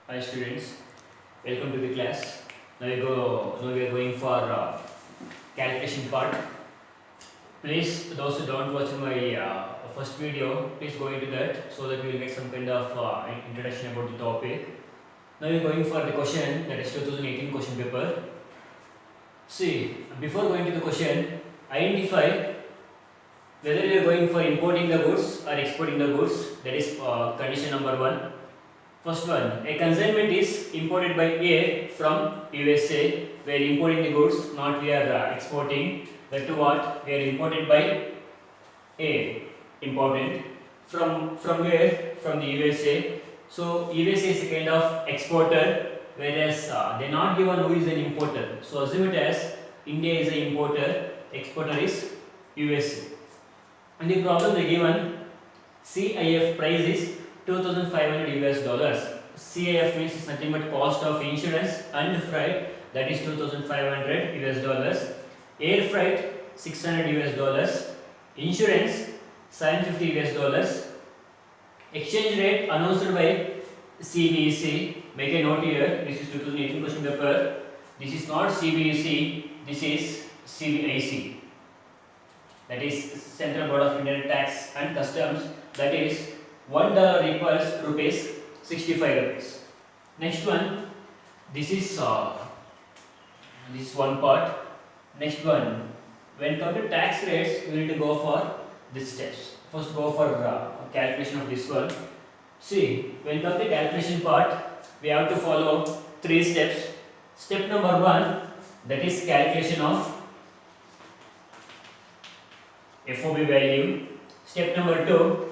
Hi students, welcome to the class. Now we are going for calculation part. Please, those who don't watch my first video, please go into that so that we will get some kind of introduction about the topic. Now we are going for the question, that is 2018 question paper. See, before going to the question, identify whether you are going for importing the goods or exporting the goods. That is condition number 1. First one, a consignment is imported by A from USA. We are importing the goods, not we are exporting. That to what? We are imported by A. Important. From where? From the USA. So USA is a kind of exporter, whereas they are not given who is an importer. So assume it as India is an importer, exporter is USA. And the problem they given CIF price is 2,500 US dollars. CIF means it's nothing but cost of insurance and freight, that is 2,500 US dollars. Air freight 600 US dollars. Insurance 750 US dollars. Exchange rate announced by CBEC. Make a note here. This is 2018 question paper. This is not CBEC. This is CBIC. That is Central Board of Indian Tax and Customs. That is $1 equals rupees 65 rupees. Next one, this is one part. Next one, when come to tax rates, we need to go for these steps. First, go for calculation of this one. See, when come to calculation part, we have to follow 3 steps. Step number 1, that is calculation of FOB value. Step number 2,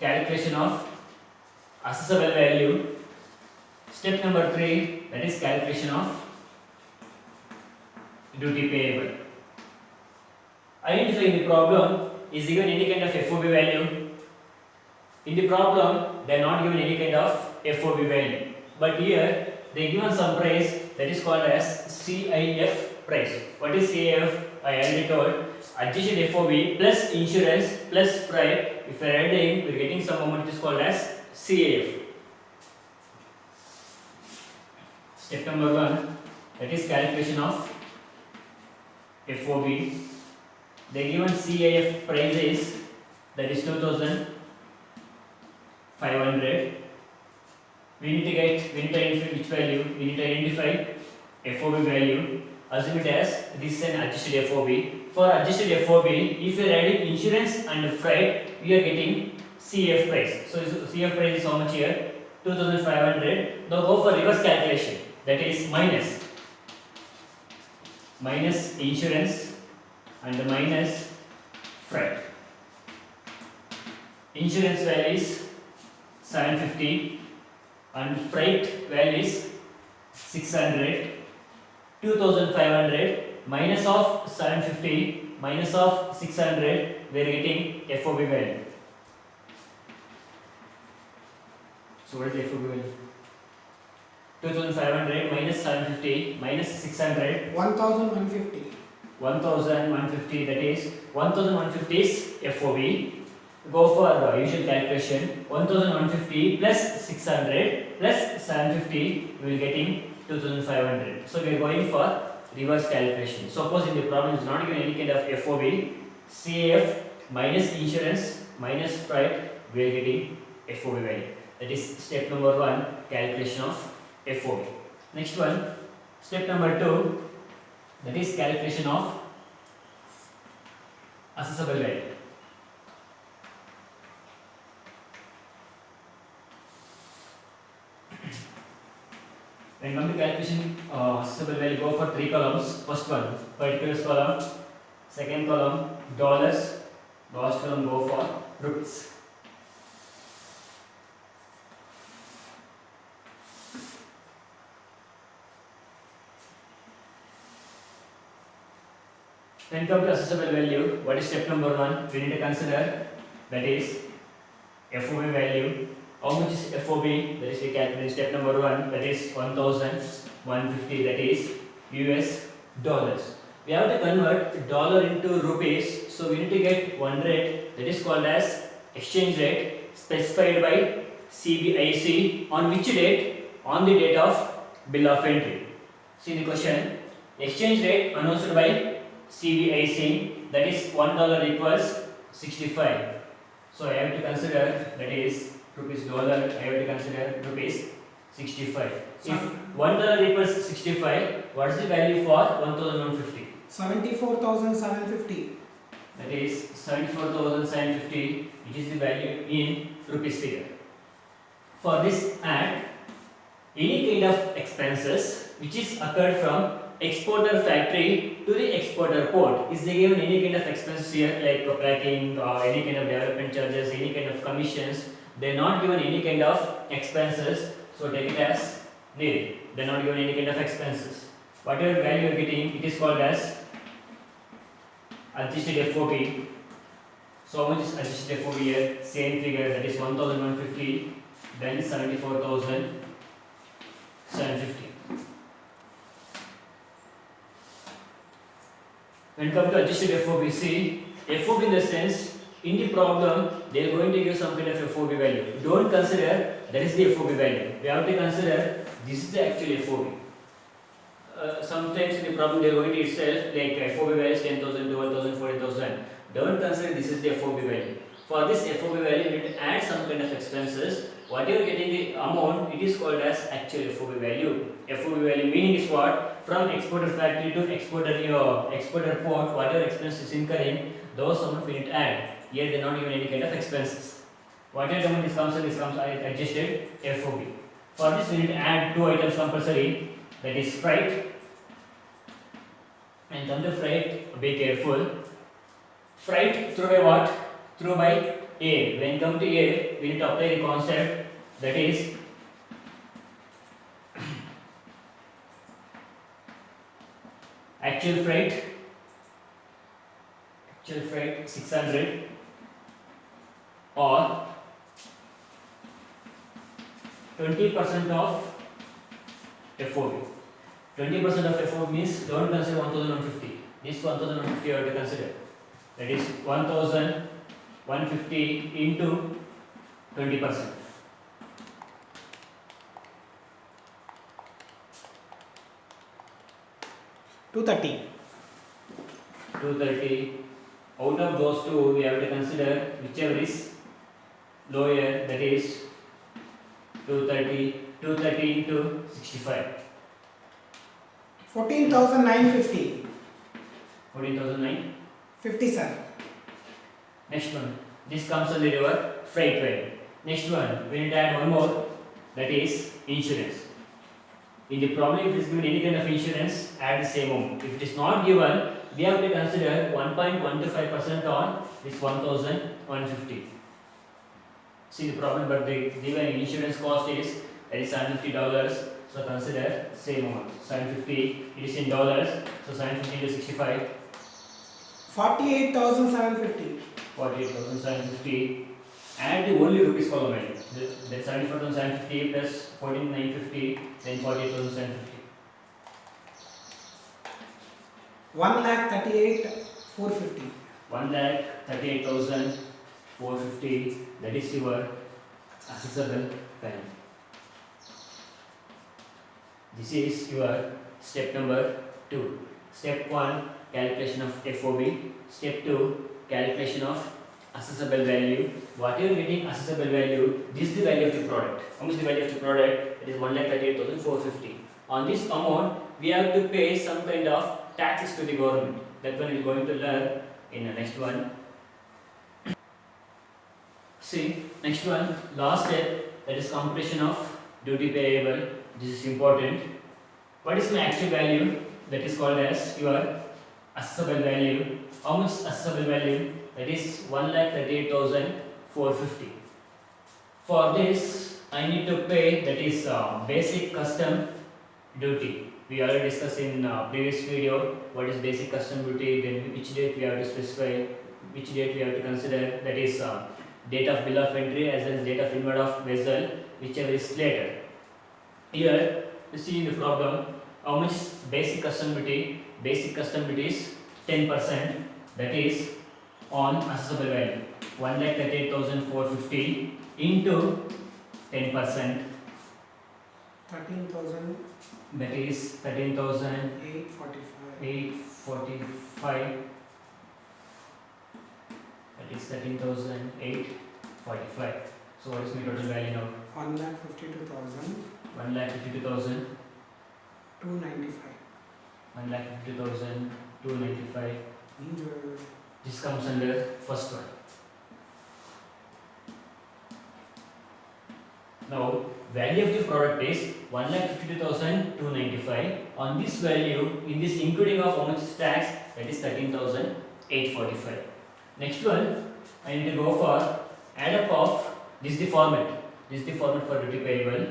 calculation of assessable value. Step number 3, that is calculation of duty payable. Identifying the problem, is given any kind of FOB value. In the problem, they are not given any kind of FOB value, but here they are given some price, that is called as CIF price. What is CIF? I already told. Adjusted FOB plus insurance plus freight. If we are adding, we are getting some amount, it is called as CIF. Step number 1, that is calculation of FOB. They given CIF price is, that is 2,500. We need to identify which value. We need to identify FOB value. Assume it as this is an adjusted FOB. For adjusted FOB, if you are adding insurance and freight, we are getting CF price. So CF price is how much here? 2,500. Now go for reverse calculation. That is minus insurance and minus freight. Insurance value is 750 and freight value is 600. 2,500 minus of 750 minus of 600, we are getting FOB value. So what is the FOB value? 2,500 minus 750 minus 600. 1,150. 1,150, that is 1,150 is FOB. Go for usual calculation. 1,150 plus 600 plus 750, we will getting 2,500. So we are going for reverse calculation. Suppose in the problem is not given any kind of FOB, CAF minus insurance minus freight, we are getting FOB value. That is step number 1, calculation of FOB. Next one, step number 2, that is calculation of assessable value. When come to calculation assessable value, go for 3 columns. First one, particulars column. Second column, dollars. Last column, go for rupees. When come to assessable value, what is step number 1? We need to consider, that is FOB value. How much is FOB? That is we calculate step number 1, that is 1,150, that is US dollars. We have to convert dollar into rupees, so we need to get one rate, that is called as exchange rate specified by CBIC on which date? on the date of bill of entry. See the question. Exchange rate announced by CBIC, that is $1 equals 65. So I have to consider, that is rupees dollar, I have to consider rupees 65. If $1 equals 65, what is the value for 1150? 74,750. That is 74,750, which is the value in rupees figure. For this, add any kind of expenses which is occurred from exporter factory to the exporter port. Is they given any kind of expenses here, like packing, any kind of development charges, any kind of commissions? They are not given any kind of expenses, so take it as nil. They are not given any kind of expenses. Whatever value you are getting, it is called as adjusted FOB. So how much is adjusted FOB here? Same figure, that is 1150, then 74,750. When it comes to adjusted FOB, see, FOB in the sense, in the problem, they are going to give some kind of FOB value. Don't consider that is the FOB value. We have to consider this is the actual FOB. Sometimes in the problem they are going to itself like FOB value is 10,000, 12,000, 14,000. Don't consider this is the FOB value. For this FOB value, you need to add some kind of expenses. Whatever getting the amount, it is called as actual FOB value. FOB value meaning is what? From exporter factory to exporter port, whatever expense is incurring, those amount we need to add. Here they are not given any kind of expenses. Whatever amount is comes adjusted FOB. For this we need to add two items compulsory, that is freight. And come to freight, be careful. Freight through by what? Through by air. When come to air, we need to apply the concept, that is actual freight 600 or 20% of FOB. 20% of FOB means don't consider 1150. This 1150 you have to consider. That is 1150 into 20%. 230. 230. Out of those two, we have to consider whichever is lower, that is 230. 230 into 65. 14,950. 14,950. Sir. Next one. This comes under your freight rate. Next one, we need to add one more, that is insurance. In the problem, if it is given any kind of insurance, add the same amount. If it is not given, we have to consider 1.125% on this 1,150. See the problem, but the given insurance cost is that is $750. So consider same amount. 750. It is in dollars. So 750 into 65. 48,750. 48,750. Add the only rupees column value. That's 74,750 plus 14,950, then 48,750. 1,38,450. 1,38,450. That is your accessible value. This is your step number 2. Step 1, calculation of FOB. Step 2, calculation of accessible value. What you are getting accessible value, this is the value of the product. How much is the value of the product? It is 1,38,450. On this amount, we have to pay some kind of taxes to the government. That one we are going to learn in the next one. See, next one, last step, that is computation of duty payable. This is important. What is my actual value? That is called as your accessible value. How much accessible value? That is 1,38,450. For this, I need to pay, that is basic custom duty. We already discussed in previous video what is basic custom duty, then which date we have to specify, which date we have to consider, that is date of bill of entry as well as date of inward of vessel, whichever is later. Here, you see in the problem, how much basic custom duty? Basic custom duty is 10%, that is on accessible value. 1,38,450 into 10%. 13,845. that is 13,845, that is 13,845. So what is my total value now? 1,52,295. 1,52,295. Injured. This comes under first one. Now, value of the product is 1,52,295. On this value, in this including of how much is tax, that is 13,845. Next one, I need to go for add up of this is the format. This is the format for duty payable.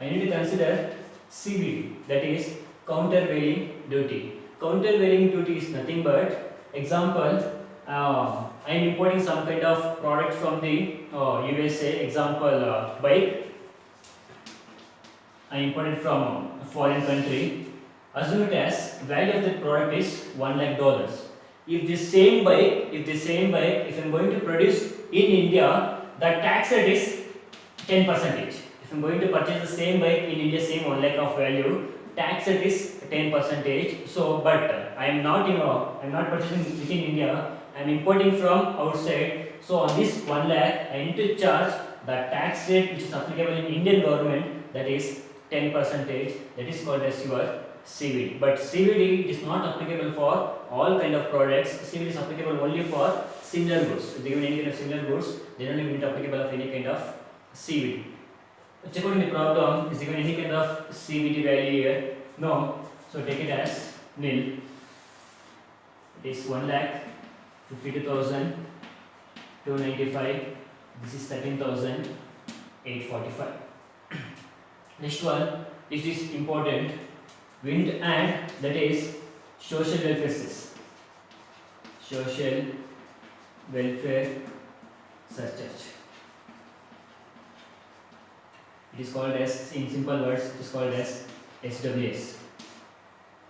I need to consider CVD, that is countervailing duty. Countervailing duty is nothing but example. I am importing some kind of product from the USA. Example, bike. I imported from a foreign country. Assume it as value of the product is $1 lakh. If the same bike, if I am going to produce in India, the tax rate is 10%. If I am going to purchase the same bike in India, same 1 lakh of value, tax rate is 10%. So, but I am not, I am not purchasing within India. I am importing from outside. So, on this 1 lakh, I need to charge the tax rate which is applicable in Indian government, that is 10%. That is called as your CVD. But CVD is not applicable for all kind of products. CVD is applicable only for similar goods. If they give any kind of similar goods, they don't even applicable of any kind of CVD. Check out in the problem, is given any kind of CVD value here? No. So take it as nil. It is 1,52,295. This is 13,845. Next one, this is important. We need to add, that is social welfare cess. Social welfare surcharge. It is called as, in simple words, it is called as SWS.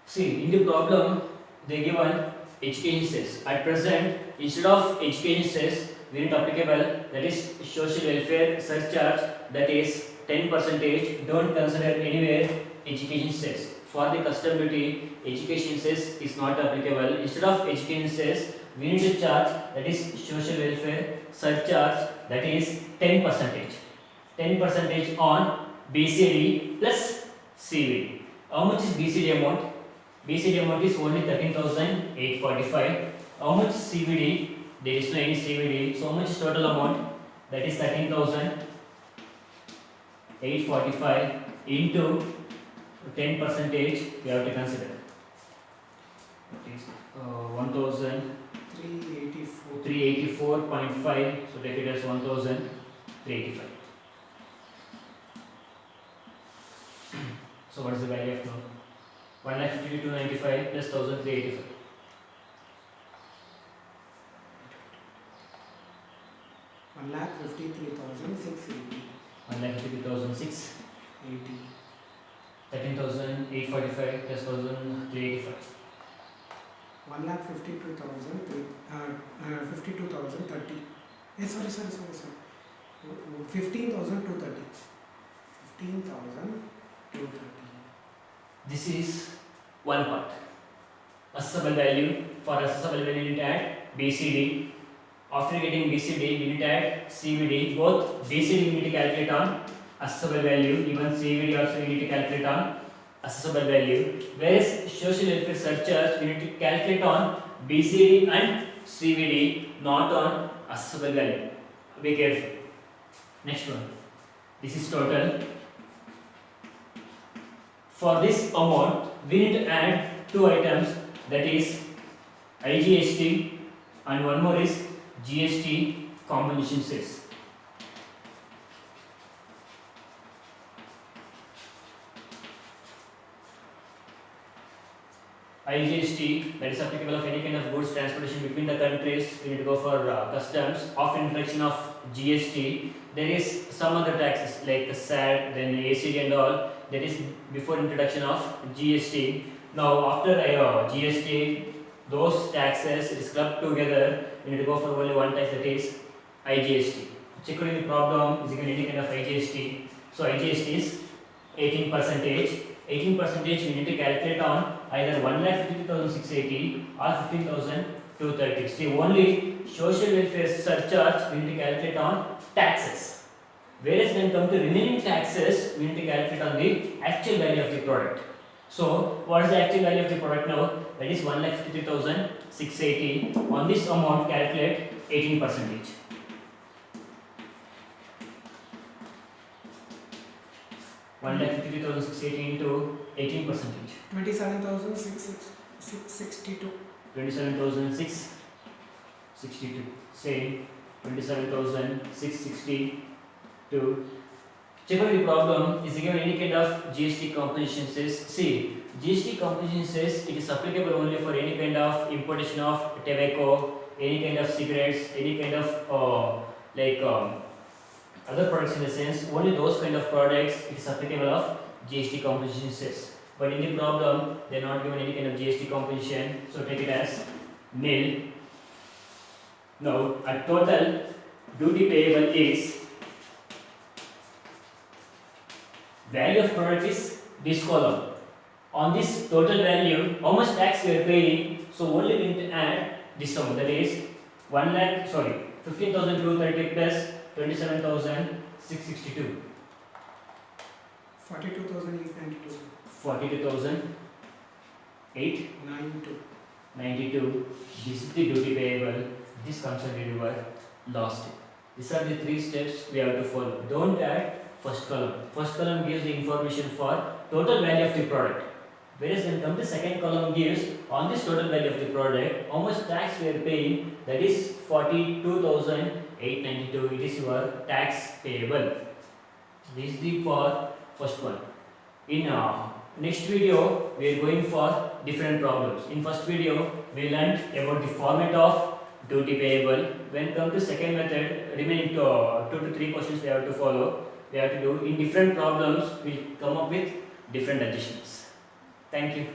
See, in the problem, they given education cess. At present, instead of education cess, we need applicable, that is social welfare surcharge, that is 10%. Don't consider anywhere education cess. For the custom duty, education cess is not applicable. Instead of education cess, we need to charge, that is social welfare surcharge, that is 10%. 10% on BCD plus CVD. How much is BCD amount? BCD amount is only 13,845. How much CVD? There is no any CVD. So how much is total amount? That is 13,845 into 10%. We have to consider. That is 1,384.5. So take it as 1,385. So what is the value of loan? 1,52,295 plus 1,385. 1,53,680. 1,53,680. 13,845 plus 1,385. 52,030. Sorry. 15,230. 15,230. This is one part. Assessable value. For assessable value, we need to add BCD. After getting BCD, we need to add CVD. Both BCD we need to calculate on assessable value. Even CVD also we need to calculate on assessable value. Whereas social welfare surcharge, we need to calculate on BCD and CVD, not on assessable value. Be careful. Next one. This is total. For this amount, we need to add two items, that is IGST and one more is GST compensation cess. IGST, that is applicable of any kind of goods transportation between the countries. We need to go for customs. After introduction of GST, there is some other taxes like SAT, then ACD and all. That is before introduction of GST. Now after GST, those taxes is clubbed together. We need to go for only one tax, that is IGST. Check out in the problem is given any kind of IGST. So IGST is 18 percentage. 18 percentage we need to calculate on either 1,52,680 or 15,230. See, only social welfare surcharge we need to calculate on taxes. Whereas when come to remaining taxes, we need to calculate on the actual value of the product. So, what is the actual value of the product now? That is 1,53,680. On this amount, calculate 18 percentage. 1,53,680 into 18 percentage. 27,662. 27,662. Say 27,662. Check out the problem. Is given any kind of GST composition says. See, GST composition says it is applicable only for any kind of importation of tobacco, any kind of cigarettes, any kind of other products in the sense, only those kind of products it is applicable of GST composition says. But in the problem, they are not given any kind of GST composition, so take it as nil. Now, a total duty payable is value of product is this column. On this total value, how much tax we are paying? So only we need to add this sum, that is 15,230 plus 27,662. 42,892. 42,892. This is the duty payable. This comes under your last step. These are the three steps we have to follow. Don't add first column. First column gives the information for total value of the product. Whereas when come the second column gives on this total value of the product, how much tax we are paying, that is 42,892. It is your tax payable. This is the for first one. In next video, we are going for different problems. In first video, we learned about the format of duty payable. When come to second method, remaining 2 to 3 questions we have to follow. We have to do in different problems. We come up with different additions. Thank you.